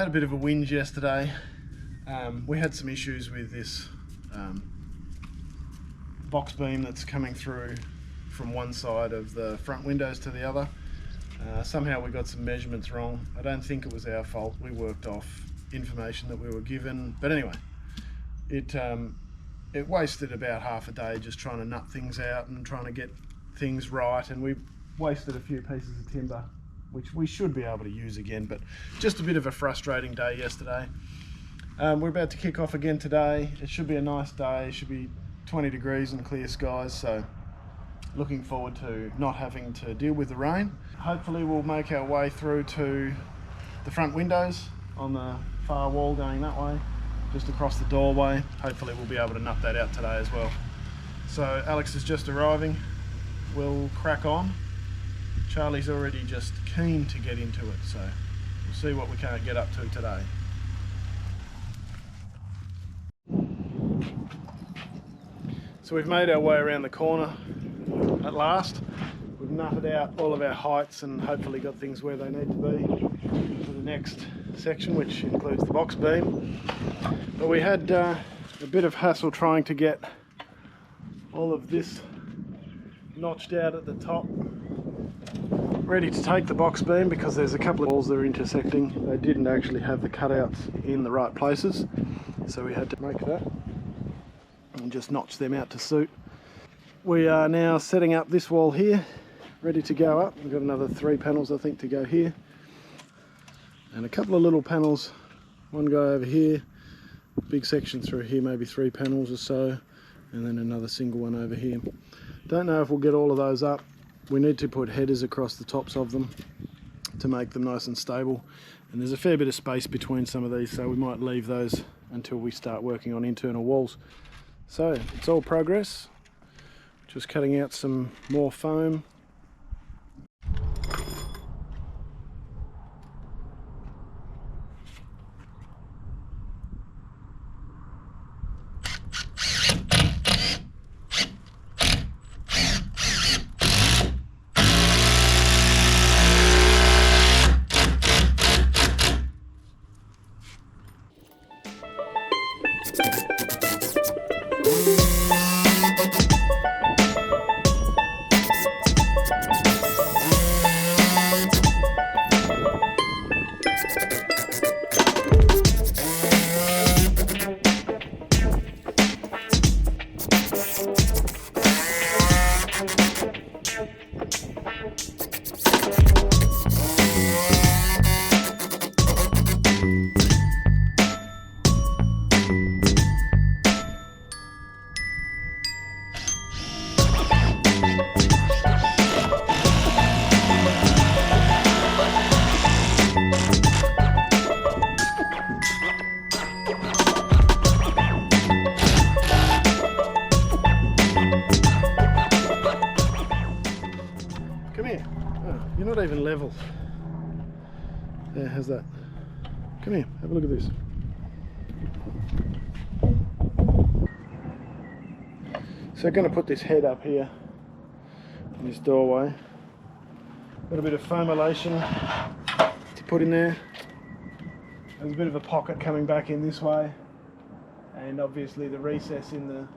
a bit of a whinge yesterday. We had some issues with this box beam that's coming through from one side of the front windows to the other. Somehow we got some measurements wrong. I don't think it was our fault. We worked off information that we were given, but anyway, it wasted about half a day just trying to nut things out and trying to get things right, and we wasted a few pieces of timber which we should be able to use again, but just a bit of a frustrating day yesterday. We're about to kick off again today. It should be a nice day. It should be 20 degrees and clear skies, so looking forward to not having to deal with the rain. Hopefully we'll make our way through to the front windows on the far wall going that way, just across the doorway. Hopefully we'll be able to nut that out today as well. So Alex is just arriving. We'll crack on. Charlie's already just keen to get into it, so we'll see what we can't get up to today. So we've made our way around the corner at last. We've nutted out all of our heights and hopefully got things where they need to be for the next section, which includes the box beam. But we had a bit of hassle trying to get all of this notched out at the top, ready to take the box beam, because there's a couple of walls that are intersecting. They didn't actually have the cutouts in the right places, so we had to make that and just notch them out to suit. We are now setting up this wall here, ready to go up. We've got another 3 panels I think to go here, and a couple of little panels, one go over here, big section through here, maybe 3 panels or so, and then another single one over here. Don't know if we'll get all of those up. We need to put headers across the tops of them to make them nice and stable, and there's a fair bit of space between some of these, so we might leave those until we start working on internal walls. So it's all progress, just cutting out some more foam. Come here. Oh, you're not even level. There, how's that? Come here, have a look at this. So I'm going to put this head up here in this doorway. Got a bit of foamulation to put in there. There's a bit of a pocket coming back in this way, and obviously the recess in the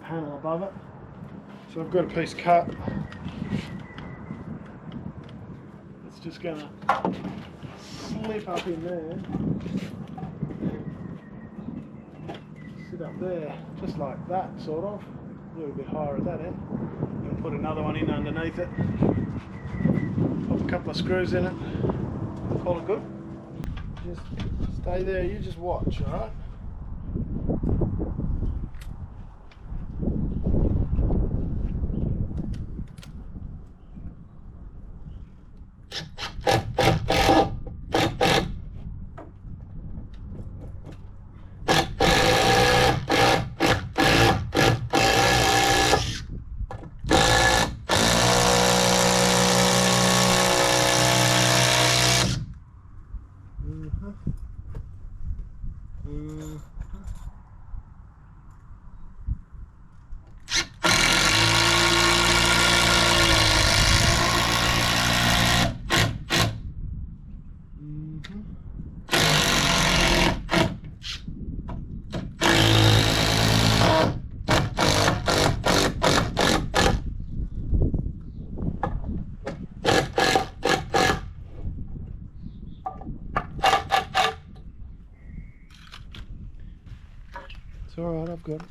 panel above it. So I've got a piece cut. It's just going to slip up in there, sit up there, just like that, sort of. A little bit higher at that end. Then put another one in underneath it. Pop a couple of screws in it. Call it good. Just stay there. You just watch, all right? It's alright, I've got it.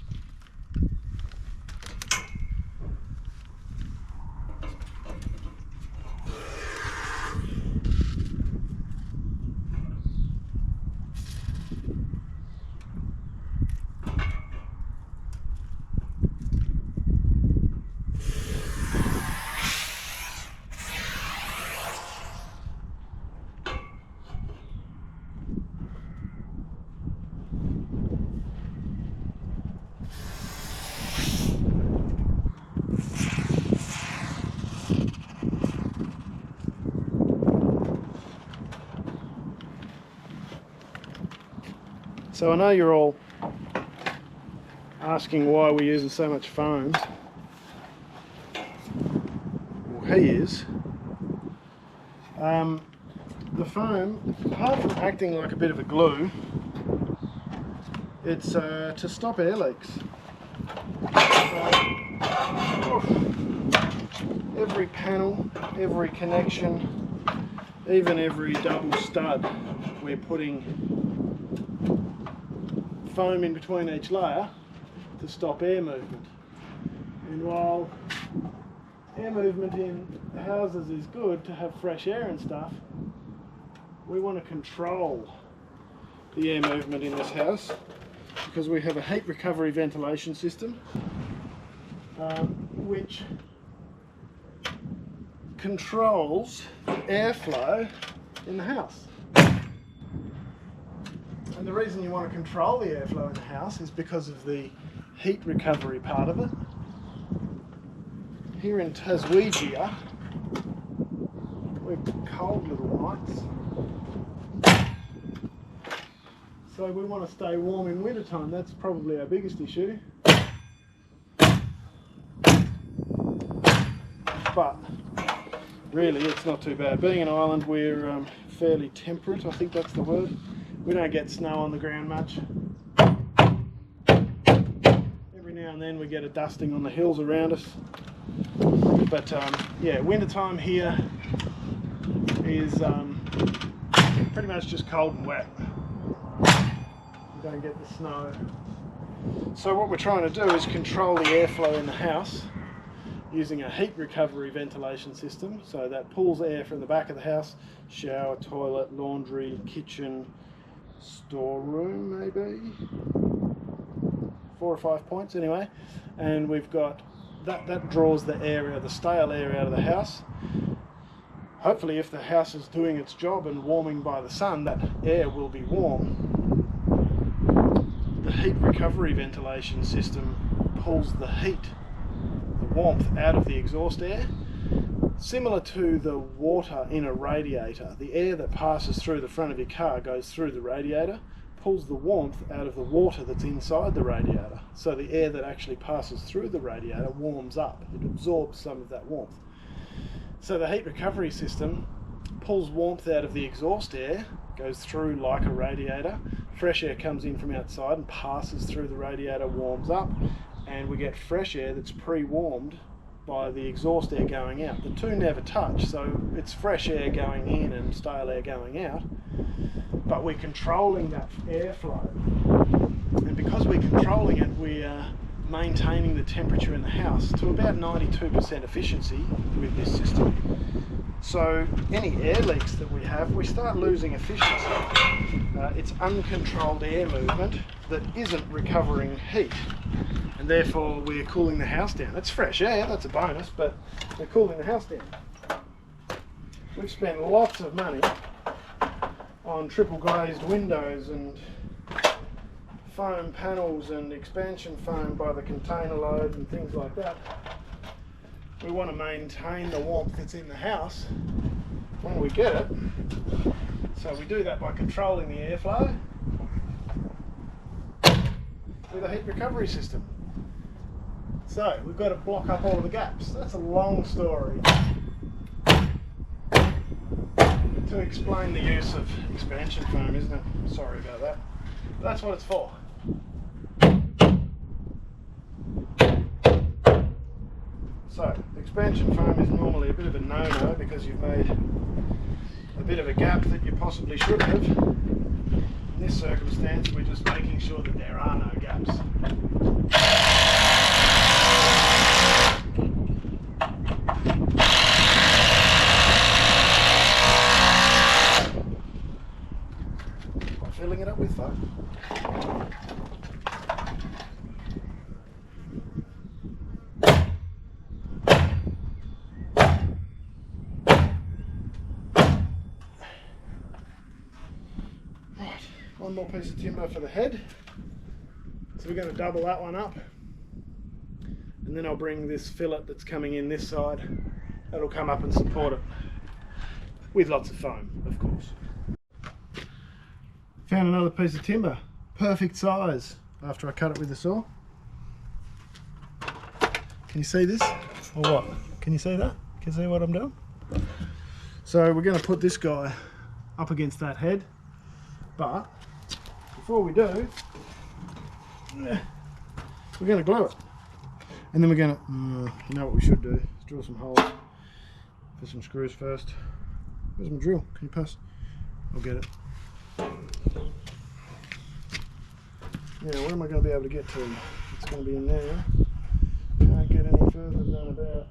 So I know you're all asking why we're using so much foam. Well, he is. The foam, apart from acting like a bit of a glue, it's to stop air leaks. Every panel, every connection, even every double stud, we're putting foam in between each layer to stop air movement. And while air movement in houses is good to have fresh air and stuff, we want to control the air movement in this house because we have a heat recovery ventilation system which controls the airflow in the house. And the reason you want to control the airflow in the house is because of the heat recovery part of it. Here in Taswegia, we're cold little nights, so we want to stay warm in winter time. That's probably our biggest issue. But really, it's not too bad. Being an island, we're fairly temperate. I think that's the word. We don't get snow on the ground much. Every now and then we get a dusting on the hills around us. But yeah, winter time here is pretty much just cold and wet. We don't get the snow. So what we're trying to do is control the airflow in the house using a heat recovery ventilation system. So that pulls air from the back of the house, shower, toilet, laundry, kitchen, storeroom maybe, 4 or 5 points anyway, and we've got that draws the air, the stale air out of the house. Hopefully if the house is doing its job and warming by the sun, that air will be warm. The heat recovery ventilation system pulls the heat, the warmth out of the exhaust air. Similar to the water in a radiator, the air that passes through the front of your car goes through the radiator, pulls the warmth out of the water that's inside the radiator. So the air that actually passes through the radiator warms up. It absorbs some of that warmth. So the heat recovery system pulls warmth out of the exhaust air, goes through like a radiator, fresh air comes in from outside and passes through the radiator, warms up, and we get fresh air that's pre-warmed by the exhaust air going out. The two never touch, so it's fresh air going in and stale air going out, but we're controlling that airflow. And because we're controlling it, we are maintaining the temperature in the house to about 92% efficiency with this system. So any air leaks that we have, we start losing efficiency. It's uncontrolled air movement that isn't recovering heat, and therefore we're cooling the house down. It's fresh air, that's a bonus, but we're cooling the house down. We've spent lots of money on triple glazed windows and foam panels and expansion foam by the container load and things like that. We want to maintain the warmth that's in the house when we get it. So we do that by controlling the airflow with a heat recovery system. So we've got to block up all of the gaps. That's a long story to explain the use of expansion foam, isn't it? Sorry about that. But that's what it's for. So expansion foam is normally a bit of a no-no because you've made a bit of a gap that you possibly should have. In this circumstance, we're just making sure that there are no gaps. Filling it up with foam. Right, one more piece of timber for the head. So we're going to double that one up, and then I'll bring this fillet that's coming in this side. That'll come up and support it with lots of foam, of course. Found another piece of timber, perfect size after I cut it with the saw. Can you see this? Or what? Can you see that? Can you see what I'm doing? So we're going to put this guy up against that head, but before we do, we're going to glue it. And then we're going to, you know what we should do? Let's drill some holes for some screws first. Where's my drill? Can you pass? I'll get it. Yeah, where am I going to be able to get to? It's going to be in there. Can't get any further than about there.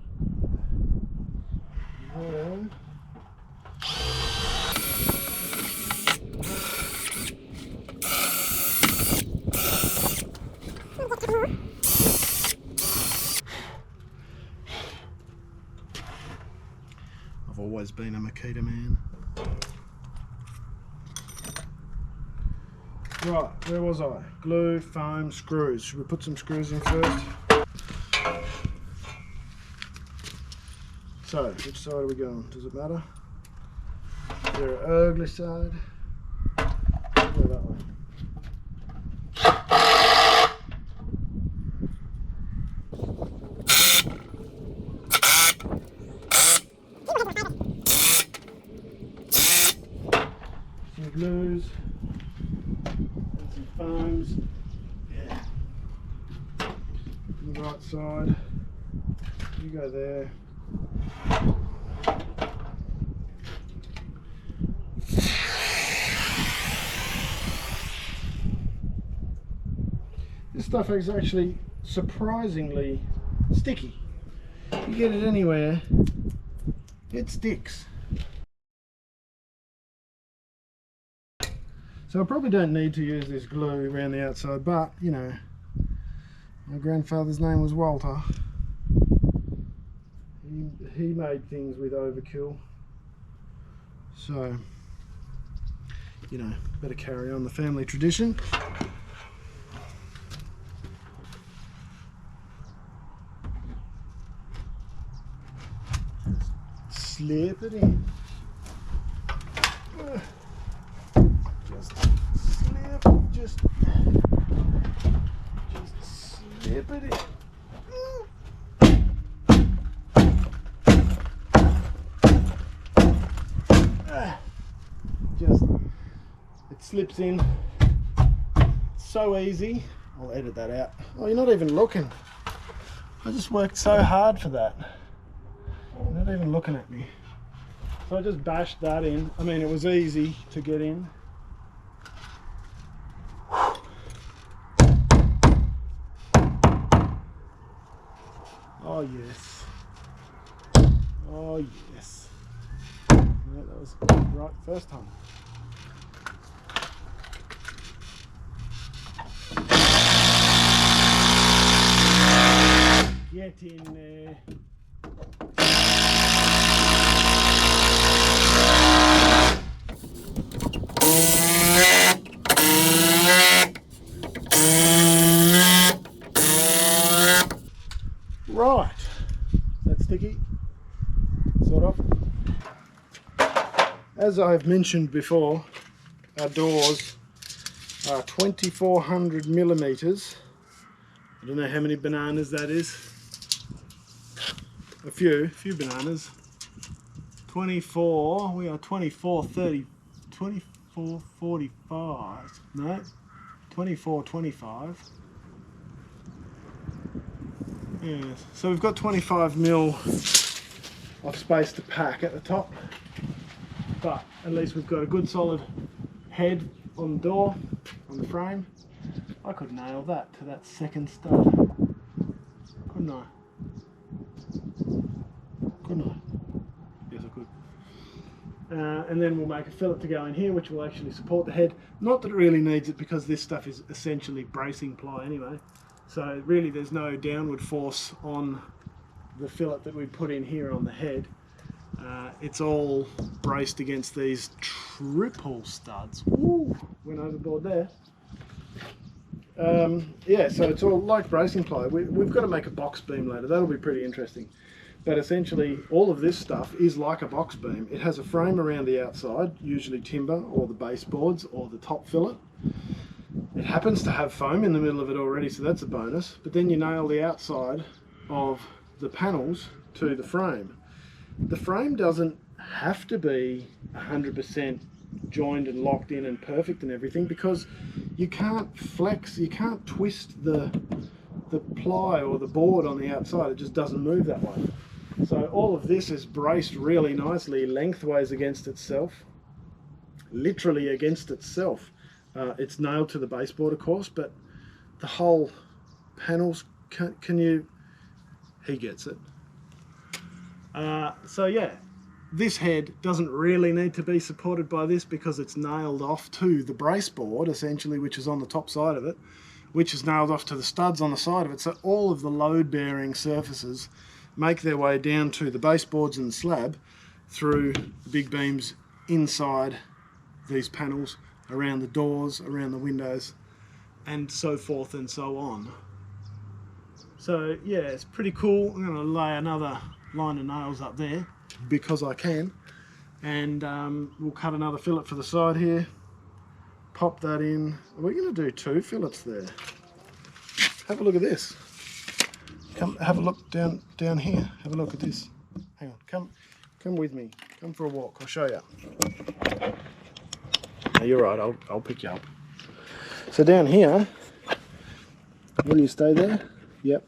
I've always been a Makita man. Right, where was I? Glue, foam, screws. Should we put some screws in first? So, which side are we going? Does it matter? Is there an ugly side? We'll go that way. Some glues. Foams, yeah. On the right side, you go there. This stuff is actually surprisingly sticky. You get it anywhere, it sticks. So I probably don't need to use this glue around the outside, but you know, my grandfather's name was Walter. He made things with overkill. So, you know, better carry on the family tradition. Slip it in. Just slip it in. It slips in. So easy. I'll edit that out. Oh, you're not even looking. I just worked so hard for that. You're not even looking at me. So I just bashed that in. I mean, it was easy to get in. Oh yes. Oh yes. No, that was right first time. Get in there. Right, that's sticky, sort of. As I've mentioned before, our doors are 2400 millimeters. I don't know how many bananas that is. A few bananas. 24, we are 2430, 2445, no, 2425. Yeah, so we've got 25 mil of space to pack at the top, but at least we've got a good solid head on the door, on the frame, I could nail that to that second stud, couldn't I? Couldn't I? Yes, I could. And then we'll make a fillet to go in here, which will actually support the head. Not that it really needs it, because this stuff is essentially bracing ply anyway. So really there's no downward force on the fillet that we put in here on the head. It's all braced against these triple studs. Ooh, went overboard there. Yeah, so it's all like bracing ply. We've got to make a box beam later. That'll be pretty interesting. But essentially all of this stuff is like a box beam. It has a frame around the outside, usually timber or the baseboards or the top fillet. It happens to have foam in the middle of it already, so that's a bonus. But then you nail the outside of the panels to the frame. The frame doesn't have to be 100% joined and locked in and perfect and everything, because you can't flex, you can't twist the ply or the board on the outside. It just doesn't move that way. So all of this is braced really nicely lengthways against itself, literally against itself. It's nailed to the baseboard, of course, but the whole panels, he gets it. So yeah, this head doesn't really need to be supported by this, because it's nailed off to the brace board essentially, which is on the top side of it, which is nailed off to the studs on the side of it. So all of the load bearing surfaces make their way down to the baseboards and the slab through the big beams inside these panels, around the doors, around the windows, and so forth and so on. So yeah, it's pretty cool. I'm going to lay another line of nails up there because I can, and we'll cut another fillet for the side here, pop that in. We're going to do 2 fillets there. Have a look at this. Come have a look down here. Have a look at this. Hang on, come with me. Come for a walk. I'll show you. No, you're right. I'll pick you up. So down here, will you stay there? Yep.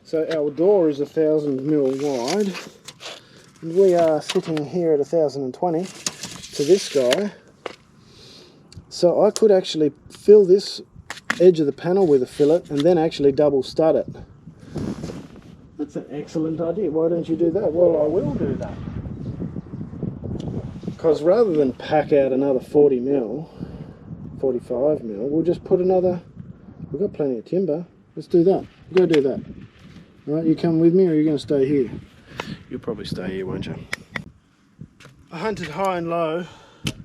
So our door is 1000mm wide, and we are sitting here at 1020 to this guy. So I could actually fill this edge of the panel with a fillet and then actually double stud it. That's an excellent idea. Why don't you do that? Well, I will do that. Because rather than pack out another 40mm, 45mm, we'll just put another, we've got plenty of timber. Let's do that. Go do that. All right, you come with me, or are you going to stay here? You'll probably stay here, won't you? I hunted high and low,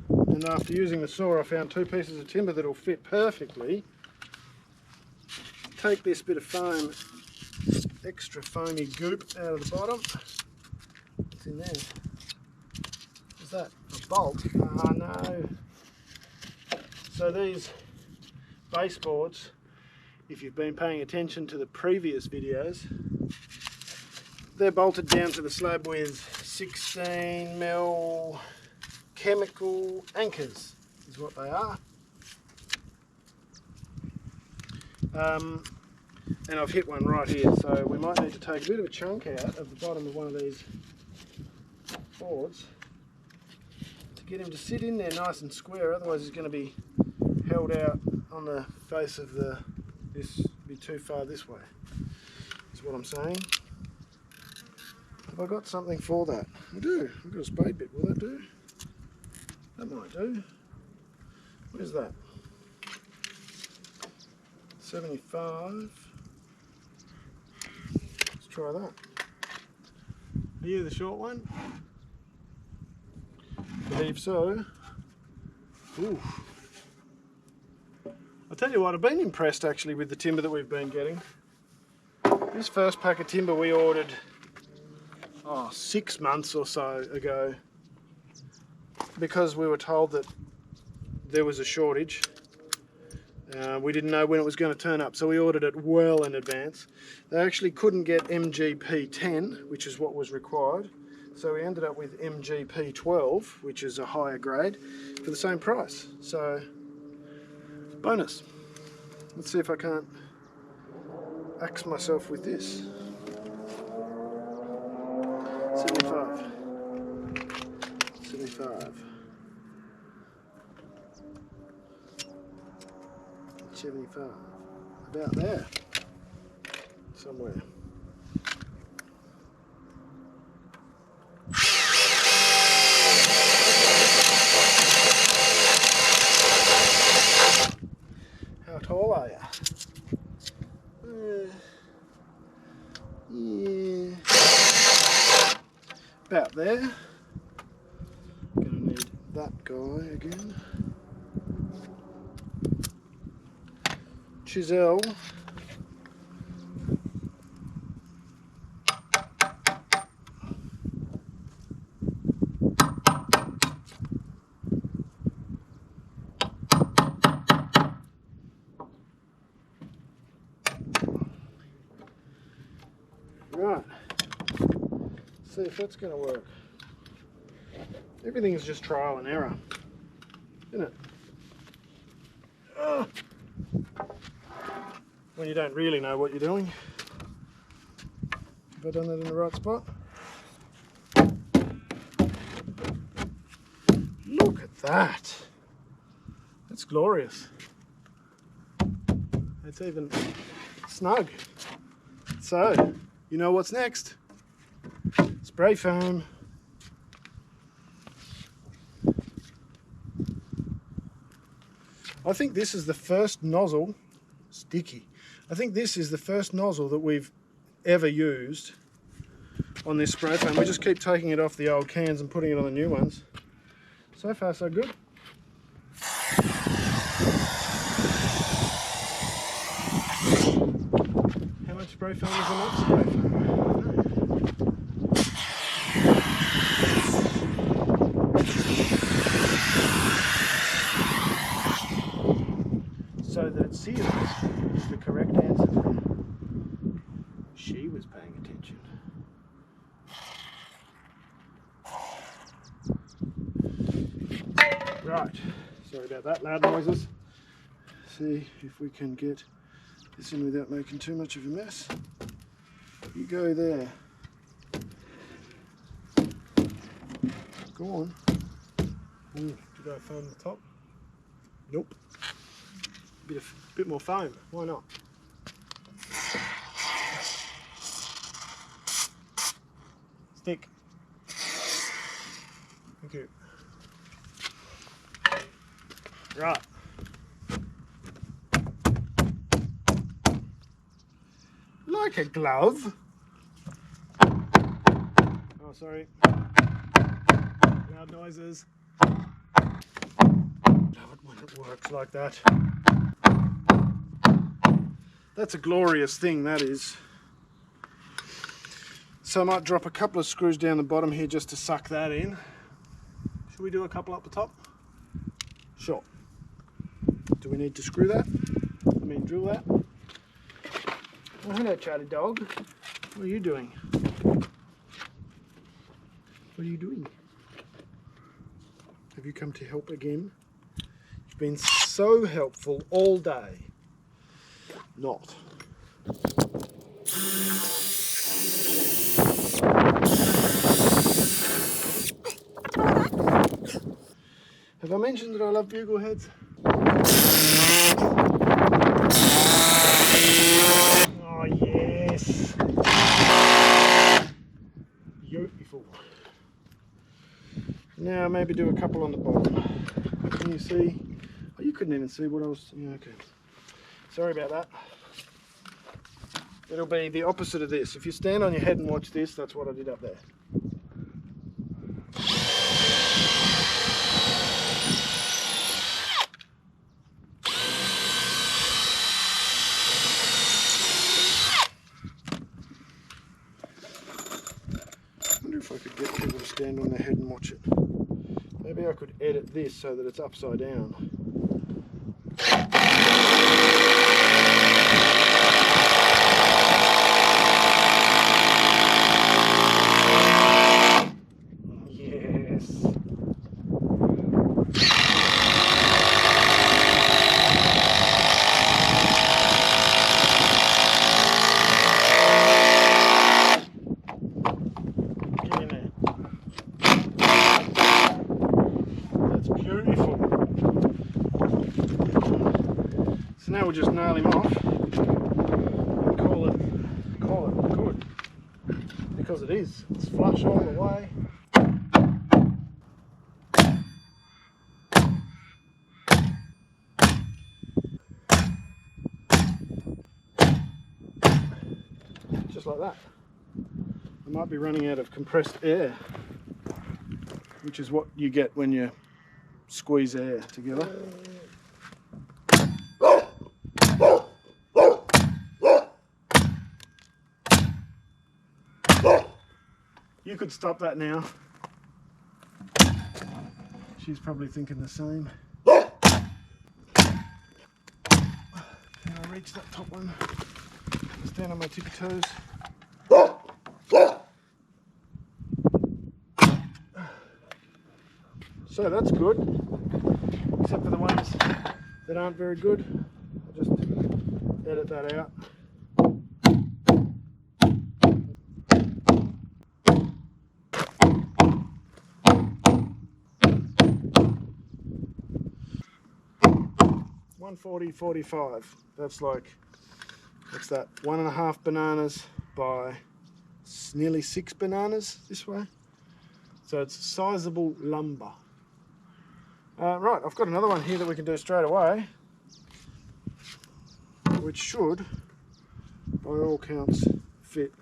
and after using the saw I found 2 pieces of timber that'll fit perfectly. Take this bit of foam, extra foamy goop out of the bottom. What's in there? What's that? A bolt? Ah, no. So these baseboards, if you've been paying attention to the previous videos, they're bolted down to the slab with 16mm chemical anchors, is what they are. And I've hit one right here, so we might need to take a bit of a chunk out of the bottom of one of these boards to get him to sit in there nice and square, otherwise he's going to be held out on the face of this be too far this way, is what I'm saying. Have I got something for that? I do. I've got a spade bit. Will that do? That might do. Where's that? 75. Let's try that. Are you the short one? I believe so. Ooh. I'll tell you what, I've been impressed actually with the timber that we've been getting. This first pack of timber we ordered 6 months or so ago, because we were told that there was a shortage. We didn't know when it was going to turn up, so we ordered it well in advance. They actually couldn't get MGP10, which is what was required, so we ended up with MGP12, which is a higher grade, for the same price. So, bonus. Let's see if I can't axe myself with this. 75. 75. 75. About there. Somewhere. How tall are you? Yeah. About there. Gonna need that guy again. Chisel. Right, see if that's going to work. Everything is just trial and error, isn't it? When you don't really know what you're doing. Have I done that in the right spot? Look at that. That's glorious. It's even snug. So, you know what's next? Spray foam. I think this is the first nozzle, sticky. I think this is the first nozzle that we've ever used on this spray foam. We just keep taking it off the old cans and putting it on the new ones. So far so good. How much spray foam is in that spray foam? So that it seals is the correct answer there. She was paying attention. Right, sorry about that, loud noises. See if we can get this in without making too much of a mess. You go there. Go on. Ooh, did I foam the top? Nope. Bit more foam, why not? Stick. Thank you. Right. Like a glove. Oh, sorry. Loud noises. Love it when it works like that. That's a glorious thing, that is. So I might drop a couple of screws down the bottom here just to suck that in. Should we do a couple up the top? Sure. Do we need to screw that? I mean, drill that? Oh, hello, Charlie dog. What are you doing? What are you doing? Have you come to help again? You've been so helpful all day. Not. Have I mentioned that I love bugle heads? Oh yes. Beautiful. Now maybe do a couple on the bottom. Can you see? Oh, you couldn't even see what I was... Yeah, okay. Sorry about that. It'll be the opposite of this. If you stand on your head and watch this, that's what I did up there. I wonder if I could get people to stand on their head and watch it. Maybe I could edit this so that it's upside down. we'll just nail him off and call it good. Because it is. It's flush all the way. Just like that. I might be running out of compressed air, which is what you get when you squeeze air together. You could stop that now. She's probably thinking the same. Can I reach that top one? Stand on my tippy toes. So that's good, except for the ones that aren't very good. I'll just edit that out. $140.45. That's like, what's that? 1.5 bananas by nearly 6 bananas this way. So it's sizable lumber. Right, I've got another one here that we can do straight away, which should, by all counts, fit.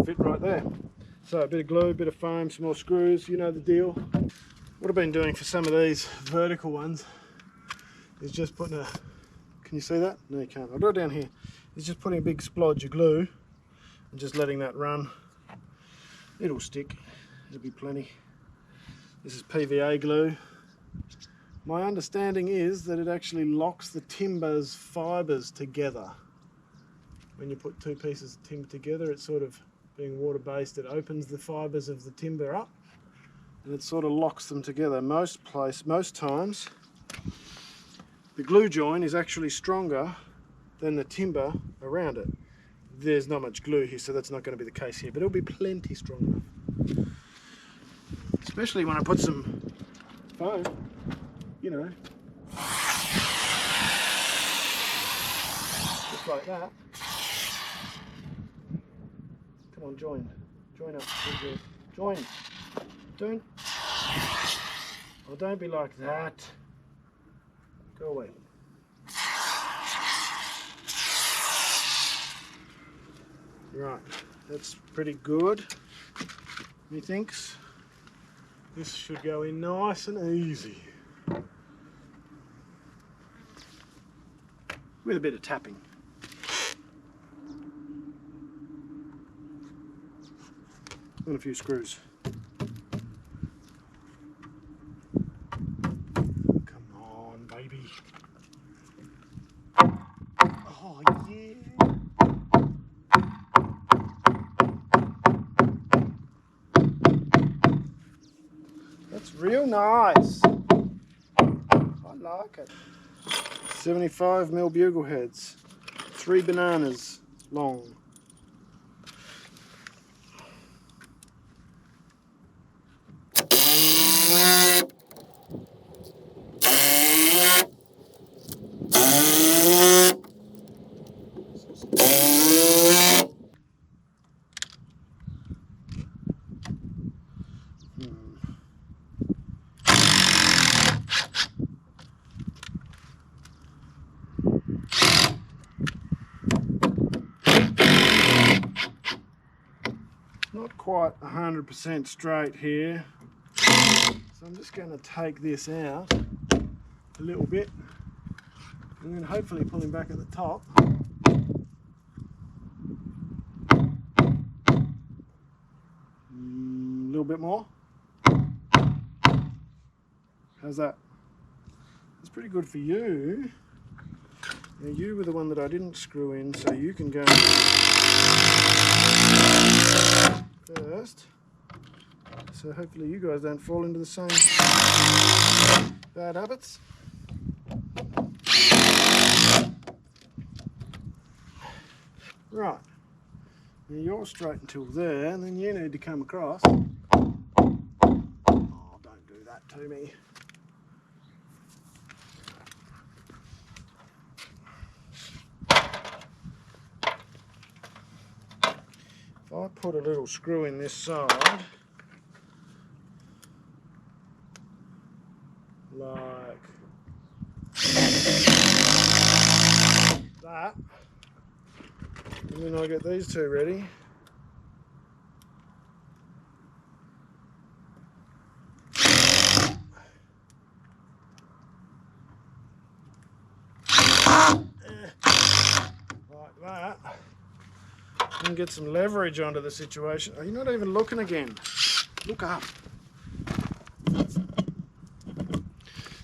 Fit right there. So a bit of glue, a bit of foam, some more screws, you know the deal. What I've been doing for some of these vertical ones is just putting a, can you see that? No you can't, I'll do it down here. It's just putting a big splodge of glue and just letting that run. It'll stick. There'll be plenty. This is PVA glue. My understanding is that it actually locks the timber's fibres together. When you put two pieces of timber together, it's sort of, being water-based, it opens the fibres of the timber up and it sort of locks them together. Most times, the glue joint is actually stronger than the timber around it. There's not much glue here, so that's not going to be the case here, but it'll be plenty strong enough. Especially when I put some foam, you know, just like that. Come on, join up, join. Don't be like that. Go away. Right, that's pretty good, methinks. This should go in nice and easy. With a bit of tapping. And a few screws. Come on, baby. Oh, yeah. That's real nice. I like it. 75mm bugle heads. 3 bananas long. Not quite 100% straight here, so I'm just going to take this out a little bit and then hopefully pull him back at the top. A little bit more. How's that? That's pretty good for you. Now you were the one that I didn't screw in, so you can go first. So hopefully you guys don't fall into the same bad habits. Right. Now you're straight until there, and then you need to come across. Oh, don't do that to me. put a little screw in this side, like that, and then I get these two ready. Like that, and get some leverage onto the situation. Oh, you're not even looking again. Look up.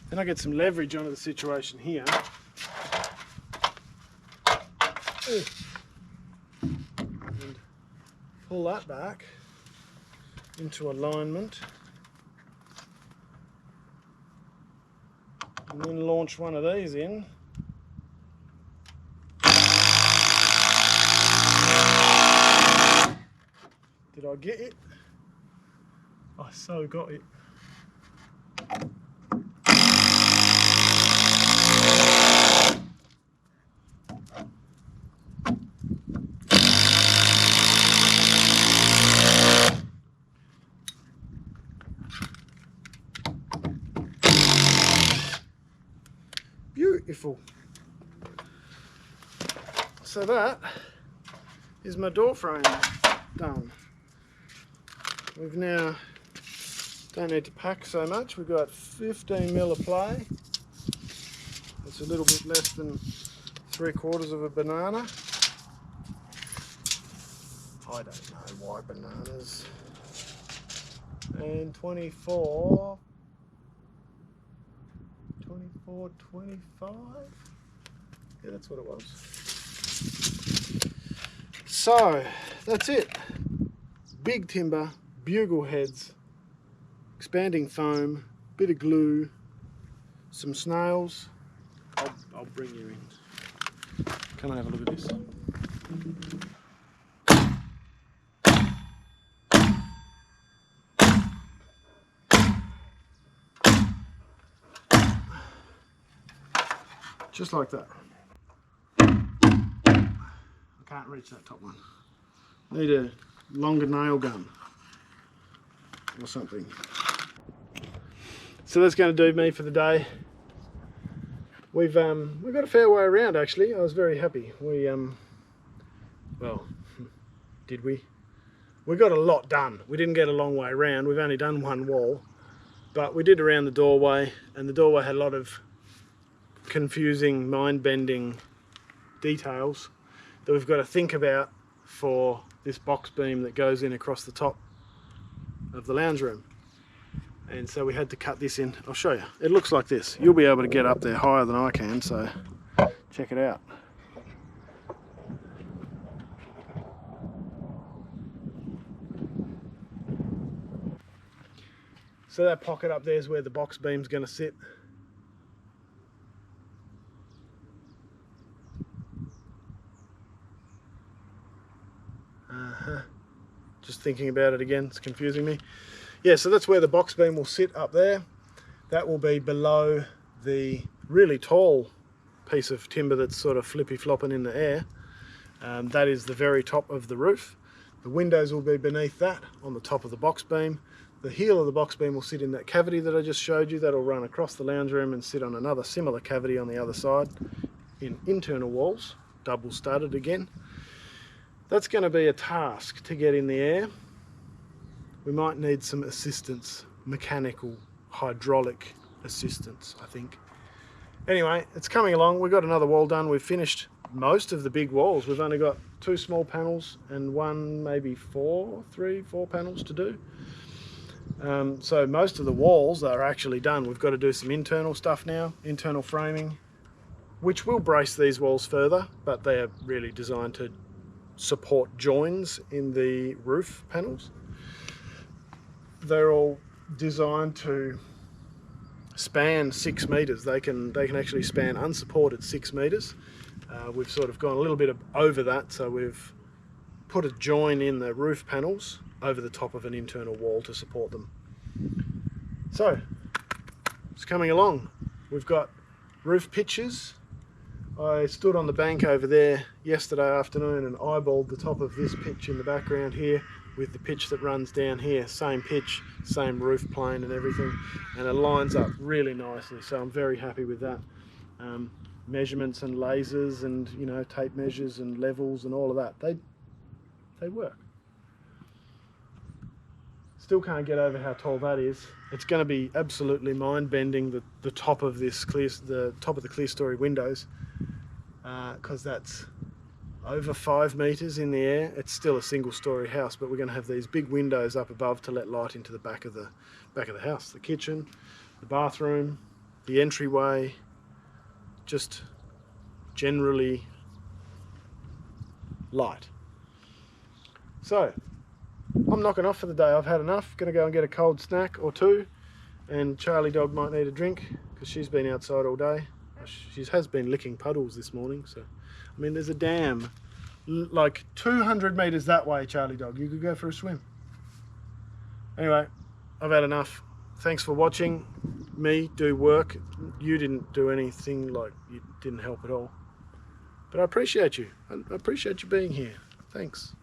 Then I get some leverage onto the situation here. And pull that back into alignment. And then launch one of these in. Did I get it? I so got it. Beautiful. So that is my door frame done. We've now, don't need to pack so much, we've got 15mm of play. It's a little bit less than 3/4 of a banana. I don't know why bananas. And 24, 25? Yeah, that's what it was. So, that's it. Big timber, bugle heads, expanding foam, bit of glue, some snails. I'll bring you in. Come and have a look at this. Just like that. I can't reach that top one. Need a longer nail gun or something. So that's going to do me for the day. We've got a fair way around actually. I was very happy. We well, did we? We got a lot done. We didn't get a long way around. We've only done one wall, but we did around the doorway, and the doorway had a lot of confusing, mind-bending details that we've got to think about for this box beam that goes in across the top of the lounge room. And so we had to cut this in. I'll show you. It looks like this. You'll be able to get up there higher than I can, so check it out. So that pocket up there is where the box beam's going to sit. Just thinking about it again, it's confusing me. Yeah, so that's where the box beam will sit up there. That will be below the really tall piece of timber that's sort of flippy flopping in the air. That is the very top of the roof. The windows will be beneath that on the top of the box beam. The heel of the box beam will sit in that cavity that I just showed you. That'll run across the lounge room and sit on another similar cavity on the other side in internal walls, double studded again. That's going to be a task to get in the air. We might need some assistance, mechanical, hydraulic assistance, I think. Anyway, it's coming along. We've got another wall done. We've finished most of the big walls. We've only got 2 small panels and one, maybe 4 panels to do. So most of the walls are actually done. We've got to do some internal stuff now, internal framing, which will brace these walls further, but they are really designed to support joins in the roof panels. They're all designed to span 6 meters. They can actually span unsupported 6 meters. We've sort of gone a little bit over that, so we've put a join in the roof panels over the top of an internal wall to support them. So it's coming along. We've got roof pitches, I stood on the bank over there yesterday afternoon and eyeballed the top of this pitch in the background here with the pitch that runs down here. Same pitch, same roof plane and everything, and it lines up really nicely, so I'm very happy with that. Measurements and lasers and, you know, tape measures and levels and all of that, they work. Still can't get over how tall that is. It's going to be absolutely mind-bending, the top of the clear story windows, because that's over 5 meters in the air. It's still a single-story house, but we're going to have these big windows up above to let light into the back of the house, the kitchen, the bathroom, the entryway, just generally light. So I'm knocking off for the day. I've had enough. Gonna go and get a cold snack or two, and Charlie dog might need a drink because she's been outside all day. She has been licking puddles this morning. So I mean, there's a dam like 200 meters that way, Charlie dog. You could go for a swim. Anyway, I've had enough. Thanks for watching me do work. You didn't do anything, like, you didn't help at all, but I appreciate you. I appreciate you being here. Thanks.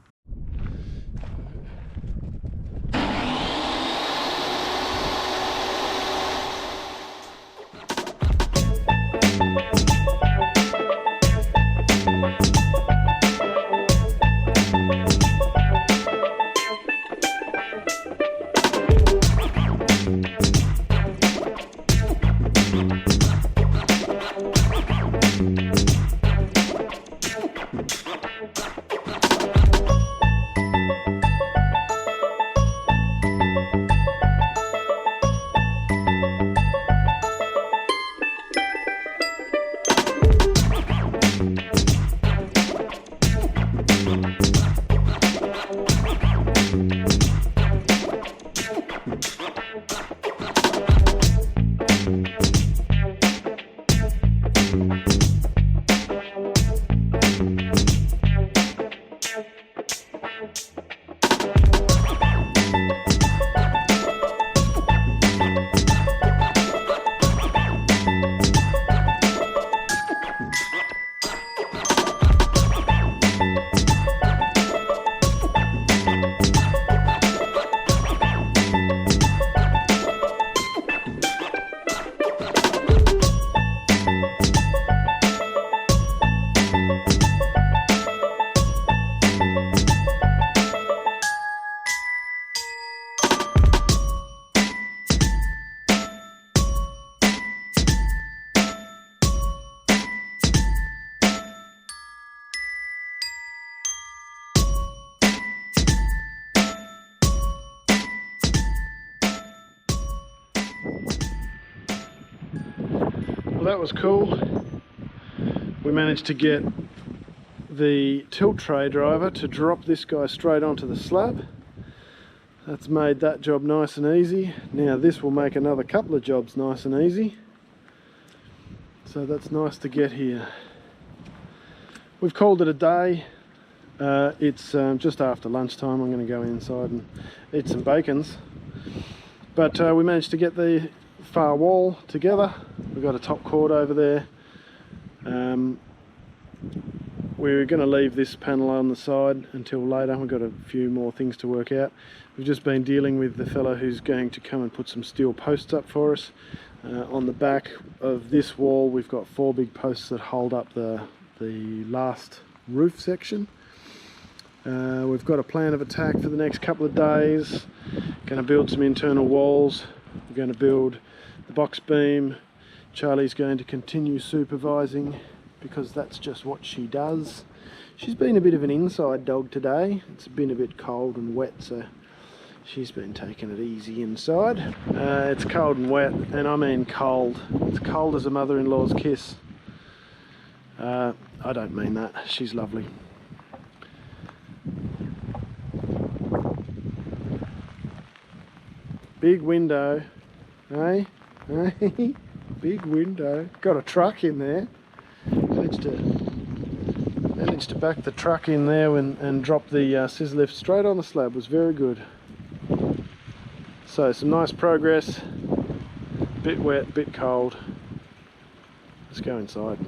Well, that was cool. We managed to get the tilt tray driver to drop this guy straight onto the slab. That's made that job nice and easy. Now this will make another couple of jobs nice and easy. So that's nice to get here. We've called it a day. It's just after lunchtime. I'm going to go inside and eat some bacons. But we managed to get the far wall together. We've got a top cord over there. We're going to leave this panel on the side until later. We've got a few more things to work out. We've just been dealing with the fellow who's going to come and put some steel posts up for us. On the back of this wall we've got 4 big posts that hold up the last roof section. We've got a plan of attack for the next couple of days. Going to build some internal walls. We're going to build the box beam. Charlie's going to continue supervising because that's just what she does. She's been a bit of an inside dog today. It's been a bit cold and wet, so she's been taking it easy inside. It's cold and wet, and I mean cold. It's cold as a mother-in-law's kiss. I don't mean that. She's lovely. Big window, eh? Hey? Big window. Got a truck in there. Managed to back the truck in there and drop the scissor lift straight on the slab. Was very good. So some nice progress. Bit wet, bit cold. Let's go inside.